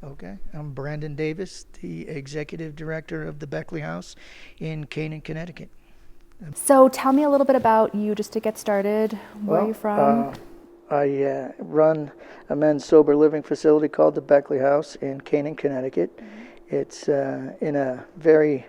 Okay, I'm Brandon Davis, the Executive Director of the Beckley House in Canaan, Connecticut. So tell me a little bit about you just to get started. Where are you Well, from? I run a men's sober living facility called the Beckley House in Canaan, Connecticut. It's in a very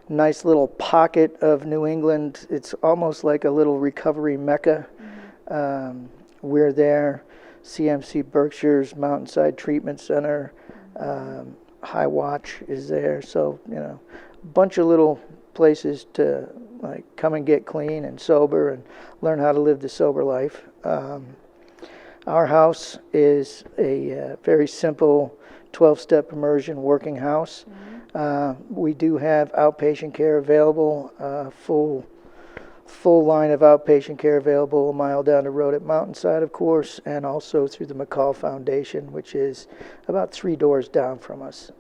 nice little pocket of New England. It's almost like a little recovery mecca. We're there, CMC Berkshire's Mountainside Treatment Center, High Watch is there. So, a bunch of little places to like come and get clean and sober and learn how to live the sober life. Our house is a very simple 12-step immersion working house. We do have outpatient care available, full line of outpatient care available a mile down the road at Mountainside, of course, and also through the McCall Foundation, which is about 3 doors down from us.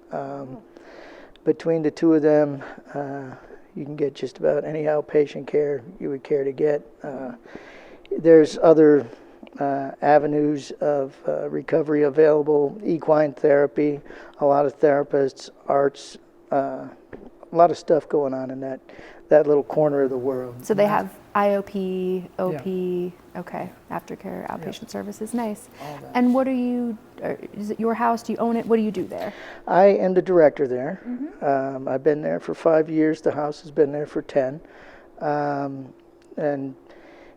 Between the two of them, you can get just about any outpatient care you would care to get. There's other avenues of recovery available, equine therapy, a lot of therapists, arts, a lot of stuff going on in that little corner of the world. So they have IOP, OP, okay, aftercare, outpatient services, nice. All that. And what are you, is it your house? Do you own it? What do you do there? I am the director there. I've been there for 5 years. The house has been there for 10. And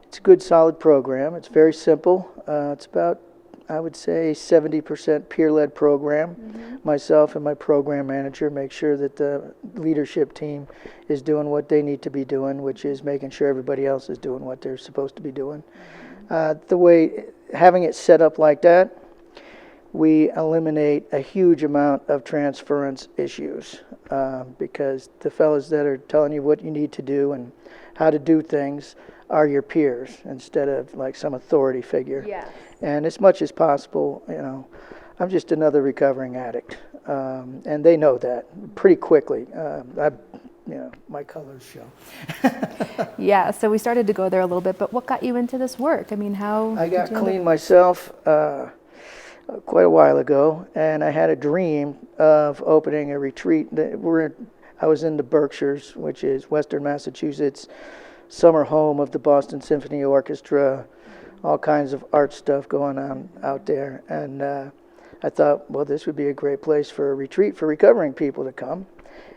it's a good, solid program. It's very simple. It's about, I would say, 70% peer-led program. Myself and my program manager make sure that the leadership team is doing what they need to be doing, which is making sure everybody else is doing what they're supposed to be doing. The way, having it set up like that, we eliminate a huge amount of transference issues because the fellas that are telling you what you need to do and how to do things are your peers instead of like some authority figure. Yeah. And as much as possible, I'm just another recovering addict, and they know that pretty quickly. My colors show. Yeah, so we started to go there a little bit, but what got you into this work? I mean, how I got did you end clean up- myself quite a while ago, and I had a dream of opening a retreat. I was in the Berkshires, which is Western Massachusetts, summer home of the Boston Symphony Orchestra, all kinds of art stuff going on out there. And I thought, well, this would be a great place for a retreat for recovering people to come.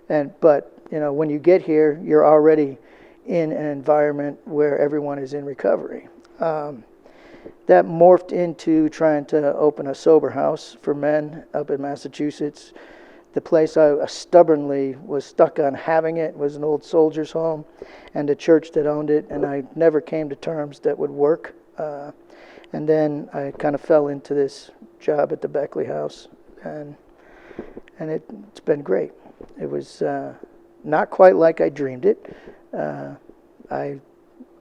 But when you get here, you're already in an environment where everyone is in recovery. That morphed into trying to open a sober house for men up in Massachusetts. The place I stubbornly was stuck on having it was an old soldiers' home, and the church that owned it, and I never came to terms that would work. And then I kind of fell into this job at the Beckley House, and it's been great. It was not quite like I dreamed it.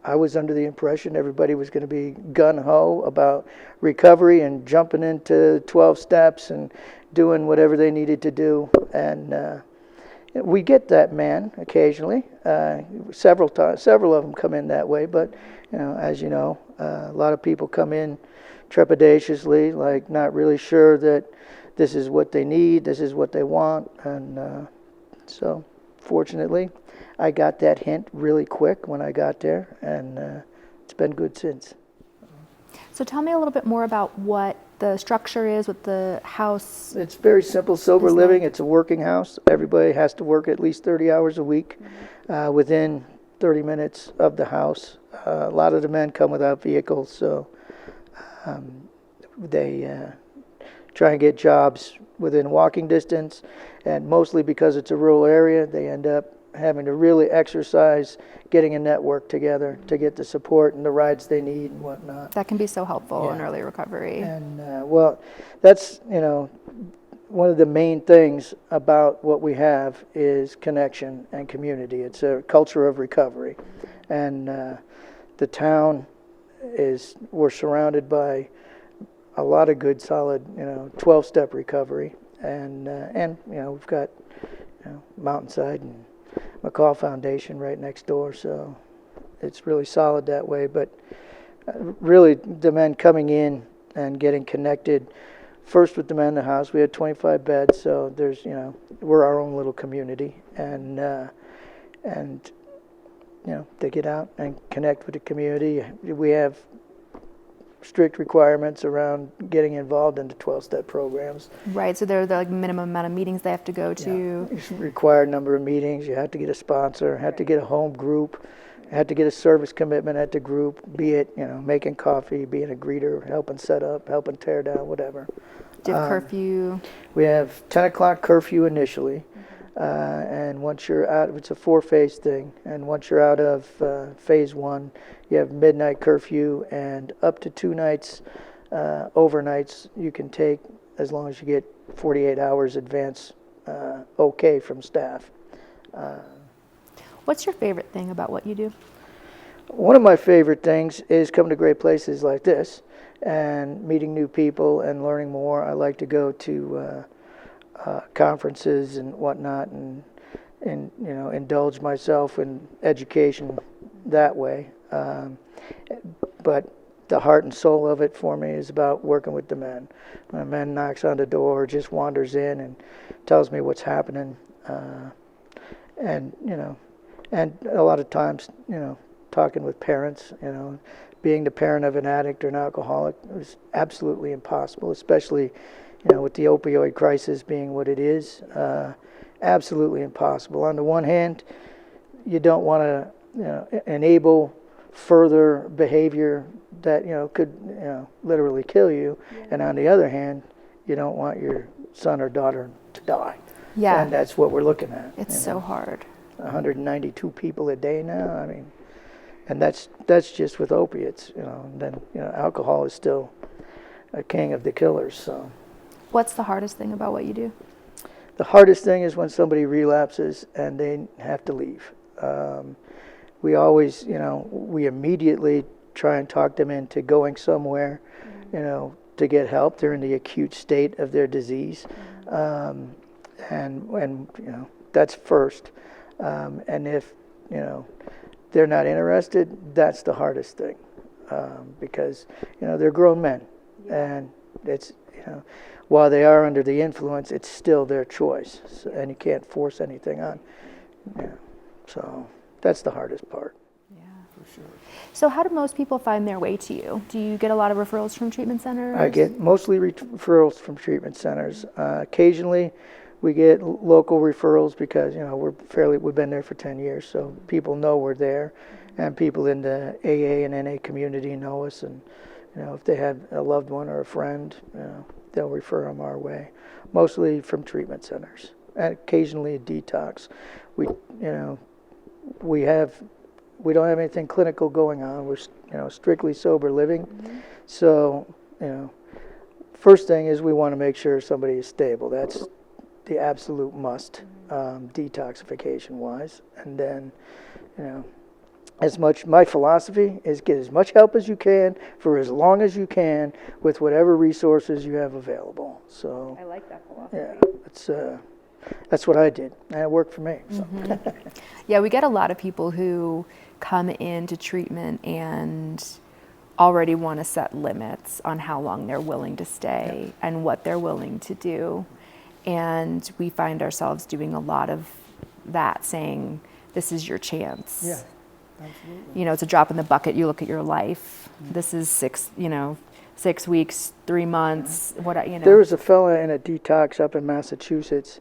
I was under the impression everybody was going to be gung-ho about recovery and jumping into 12 steps and doing whatever they needed to do. And we get that man occasionally. Several of them come in that way. But as you know, a lot of people come in trepidatiously, like not really sure that this is what they need, this is what they want. And so, fortunately, I got that hint really quick when I got there, and it's been good since. So tell me a little bit more about what the structure is with the house. It's very simple, sober Is that- living. It's a working house. Everybody has to work at least 30 hours a week within 30 minutes of the house. A lot of the men come without vehicles, so they try and get jobs within walking distance, and mostly because it's a rural area, they end up having to really exercise getting a network together to get the support and the rides they need and whatnot. That can be so helpful in Yeah. early recovery. And well, that's one of the main things about what we have is connection and community. It's a culture of recovery, and the town we're surrounded by a lot of good, solid 12-step recovery, and we've got Mountainside and McCall Foundation right next door, so it's really solid that way. But really, the men coming in and getting connected first with the men in the house. We had 25 beds, so there's, we're our own little community, and they get out and connect with the community. We have strict requirements around getting involved in the 12-step programs. Right, so there are the like minimum amount of meetings they have to go to. Yeah. Required number of meetings. You have to get a sponsor, have to get a home group, have to get a service commitment at the group, be it, making coffee, being a greeter, helping set up, helping tear down, whatever. Do you have curfew? We have 10 o'clock curfew initially, and once you're out, it's a 4-phase thing, and once you're out of phase 1, you have midnight curfew, and up to 2 nights, overnights, you can take as long as you get 48 hours advance okay from staff. What's your favorite thing about what you do? One of my favorite things is coming to great places like this and meeting new people and learning more. I like to go to conferences and whatnot and indulge myself in education that way. But the heart and soul of it for me is about working with the men. When a man knocks on the door, just wanders in and tells me what's happening, and a lot of times, talking with parents, being the parent of an addict or an alcoholic is absolutely impossible, especially, with the opioid crisis being what it is, absolutely impossible. On the one hand, you don't want to, enable further behavior that, could, literally kill you. Yeah. And on the other hand, you don't want your son or daughter to die. Yeah. And that's what we're looking at. It's so hard. 192 people a day now. I mean, and that's just with opiates, And then, alcohol is still a king of the killers. So, what's the hardest thing about what you do? The hardest thing is when somebody relapses and they have to leave. We always, we immediately try and talk them into going somewhere, to get help. They're in the acute state of their disease, and that's first. And if they're not interested, that's the hardest thing, because they're grown men, and it's while they are under the influence, it's still their choice, and you can't force anything on. So that's the hardest part. Yeah, for sure. So how do most people find their way to you? Do you get a lot of referrals from treatment centers? I get mostly referrals from treatment centers. Occasionally, we get local referrals because we've been there for 10 years, so people know we're there, and people in the AA and NA community know us, and if they have a loved one or a friend, they'll refer them our way. Mostly from treatment centers, and occasionally a detox. We don't have anything clinical going on. We're strictly sober living. Mm-hmm. So first thing is we want to make sure somebody is stable. That's the absolute must, detoxification wise. And then my philosophy is get as much help as you can for as long as you can with whatever resources you have available. So I like that philosophy. Yeah, that's what I did, and it worked for me. So. Mm-hmm. Yeah, we get a lot of people who come into treatment and already want to set limits on how long they're willing to stay and what they're willing to do. And we find ourselves doing a lot of that, saying, this is your chance. Yeah, absolutely. It's a drop in the bucket. You look at your life. Mm-hmm. This is 6 weeks, 3 months, There was a fella in a detox up in Massachusetts.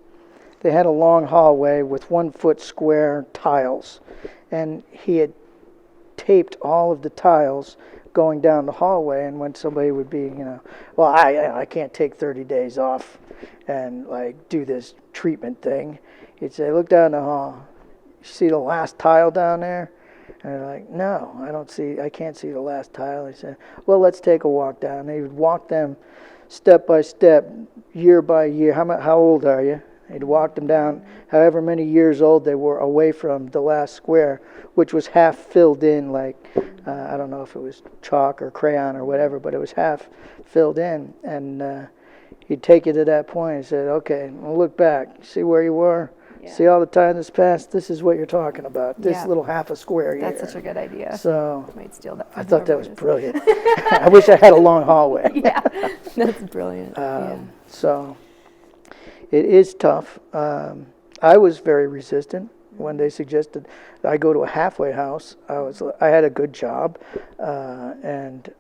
They had a long hallway with 1-foot square tiles, and he had taped all of the tiles going down the hallway. And when somebody would be, well, I can't take 30 days off and do this treatment thing, he'd say, look down the hall. You see the last tile down there? And they're like, no, I can't see the last tile. He said, well, let's take a walk down. And he would walk them step by step, year by year. How old are you? He'd walk them down however many years old they were away from the last square, which was half filled in, I don't know if it was chalk or crayon or whatever, but it was half filled in. And he'd take you to that point and said, okay, well, look back, see where you were? See all the time that's passed, this is what you're talking about. This Yeah. little half a square here. That's such a good idea. So I might steal that. I From thought that was whoever it is. brilliant. I wish I had a long hallway. Yeah, that's brilliant. Yeah. So it is tough. I was very resistant when they suggested I go to a halfway house. I had a good job, and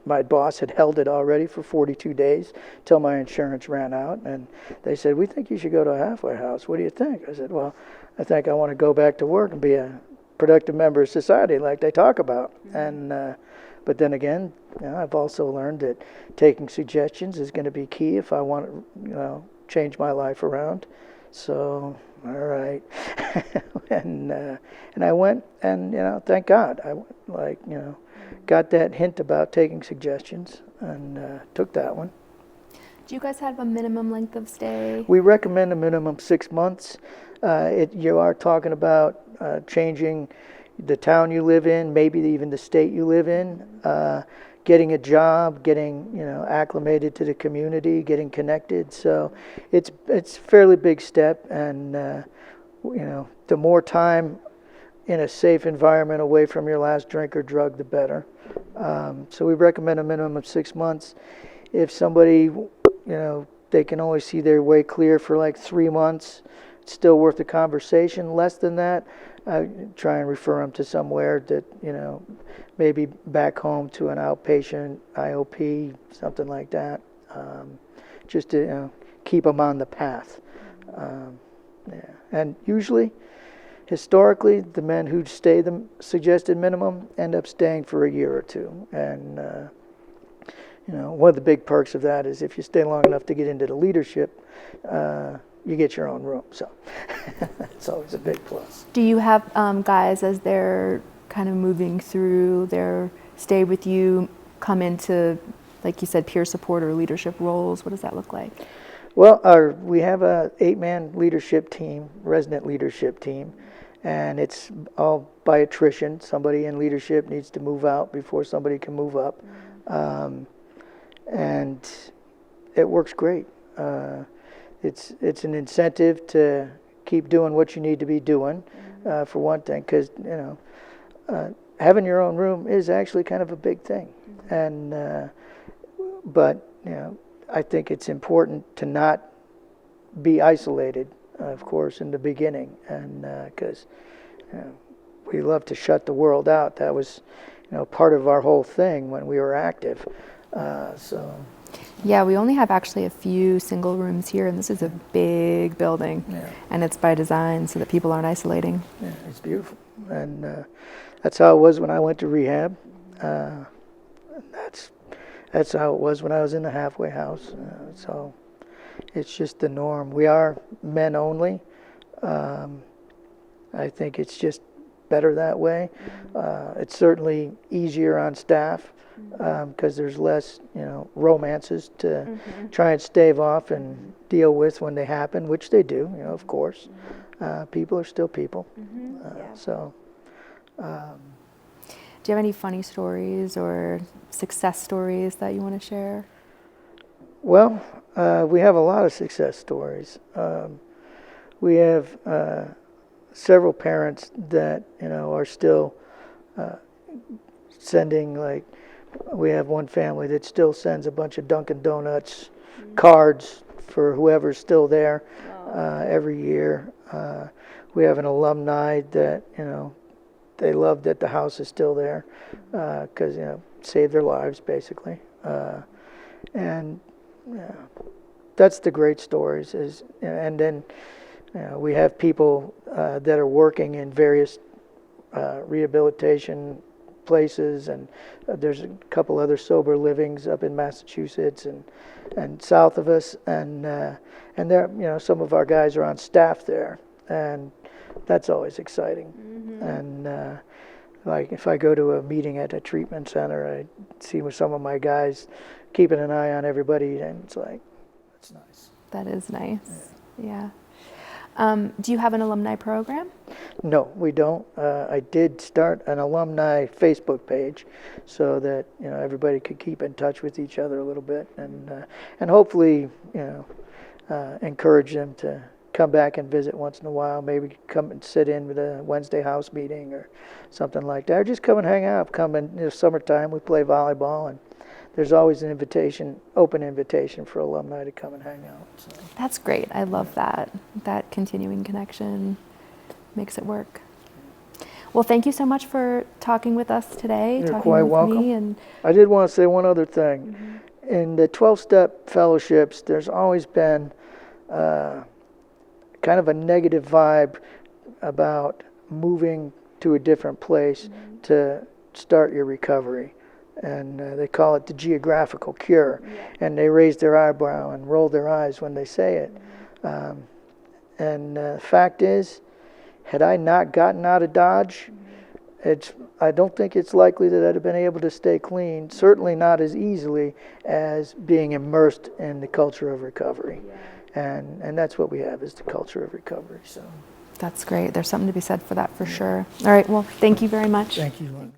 my boss had held it already for 42 days till my insurance ran out, and they said, "We think you should go to a halfway house. What do you think?" I said, "Well, I think I want to go back to work and be a productive member of society like they talk about." And but then again, I've also learned that taking suggestions is going to be key if I want to, change my life around. So, all right, and I went, and thank God, got that hint about taking suggestions, and took that one. Do you guys have a minimum length of stay? We recommend a minimum 6 months. You are talking about changing the town you live in, maybe even the state you live in, getting a job, getting acclimated to the community, getting connected. So it's a fairly big step, and the more time in a safe environment away from your last drink or drug, the better. So we recommend a minimum of 6 months. If somebody, they can only see their way clear for like 3 months, it's still worth a conversation. Less than that, I try and refer them to somewhere that, maybe back home to an outpatient IOP, something like that, just to keep them on the path. And usually, historically, the men who stay the suggested minimum end up staying for a year or two. And one of the big perks of that is if you stay long enough to get into the leadership, you get your own room. So it's always a big plus. Do you have guys, as they're kind of moving through their stay with you, come into, like you said, peer support or leadership roles? What does that look like? Well, we have a 8-man leadership team, resident leadership team, and it's all by attrition. Somebody in leadership needs to move out before somebody can move up. And it works great. It's an incentive to keep doing what you need to be doing, for one thing, because having your own room is actually kind of a big thing. And but I think it's important to not be isolated, of course, in the beginning, and because we love to shut the world out. That was part of our whole thing when we were active. So. Yeah, we only have actually a few single rooms here, and this is a big building, and it's by design so that people aren't isolating. Yeah, it's beautiful, and that's how it was when I went to rehab. That's how it was when I was in the halfway house. So it's just the norm. We are men only. I think it's just better that way. It's certainly easier on staff. Because there's less, romances to try and stave off and deal with when they happen, which they do, of course. People are still people. So. Do you have any funny stories or success stories that you want to share? Well, we have a lot of success stories. We have several parents that, are still sending, we have one family that still sends a bunch of Dunkin' Donuts cards for whoever's still there every year. We have an alumni that, they love that the house is still there because, saved their lives, basically. And that's the great stories. And then we have people that are working in various rehabilitation places, and there's a couple other sober livings up in Massachusetts and south of us, and there, some of our guys are on staff there, and that's always exciting. And like if I go to a meeting at a treatment center, I see with some of my guys keeping an eye on everybody, and it's like, that's nice. That is nice. Yeah. Do you have an alumni program? No, we don't. I did start an alumni Facebook page so that everybody could keep in touch with each other a little bit, and hopefully encourage them to come back and visit once in a while, maybe come and sit in with a Wednesday house meeting or something like that, or just come and hang out. Come in, summertime, we play volleyball, and there's always an open invitation for alumni to come and hang out. So. That's great. I love that. That continuing connection makes it work. Well, thank you so much for talking with us today. You're talking quite with welcome. me. And I did want to say one other thing. In the 12-step fellowships, there's always been kind of a negative vibe about moving to a different place to start your recovery. And they call it the geographical cure. And they raise their eyebrow and roll their eyes when they say it. And the fact is, had I not gotten out of Dodge, I don't think it's likely that I'd have been able to stay clean, certainly not as easily as being immersed in the culture of recovery. And that's what we have, is the culture of recovery. So that's great. There's something to be said for that, for sure. All right. Well, thank you very much. Thank you, Lana.